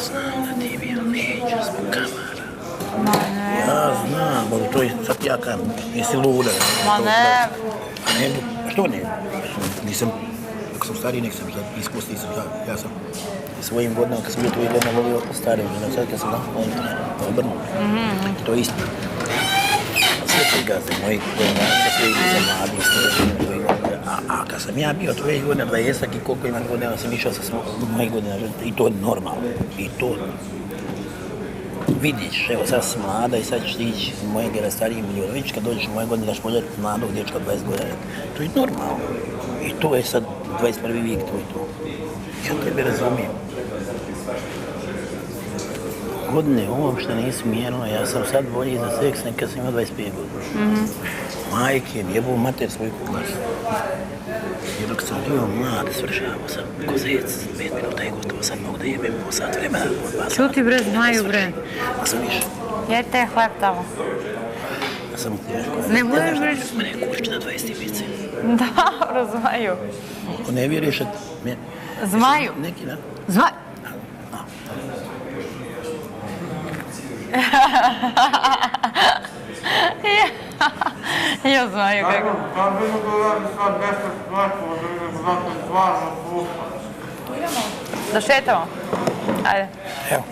znam da ti bio neće zbog kamara. Ma ne. Ja znam, ali to je sad ja kažem, nisi luda. Ma ne. Što ne? Nisam, ako sam stariji, nek sam iskusni sam. Ja sam svojim godinama, kad sam bio tvojih godina, volio starije žena. Sad kad sam obrnuo, to je isto. Sve ti gazde, moji godina, sve ili sam mladi, sve a kad sam ja bio tvojih godina, 20 i koliko imam godina, sam išao sa mojih godina, i to je normalno, i to vidiš, evo sad si mlada i sad ćeš ti ići u moje gara starijim ljudima, vidiš kad dođeš u moje godine daš pođati mladog dječka od 20 godina, to je normalno, i to je sad 21. vijek, to je to. Ja tebe razumijem. Godine uopšte nisu mjerno, ja sam sad bolji za seks nek kad sam imao 25 godina. Majke, jebu mater svoju kuklasu. Jer dok sam bio mlad, svršavao sam ko zec, 5 minuta je gotovo, sad mogu da jebem po sat vremena. Čuti bre, znaju bre. A sam više. Jedite hleb tamo. A sam teško. Ne budeš bre. Mene kurči na 20 pice. Dobro, znaju. Ako ne vjeruješ, Zmaju. neki, da? Zmaju. Ja znaju kako. Kad bi mogu raditi sad 10 svetova, da vidim zato stvarno slušam. Da šetamo? Ajde. Evo.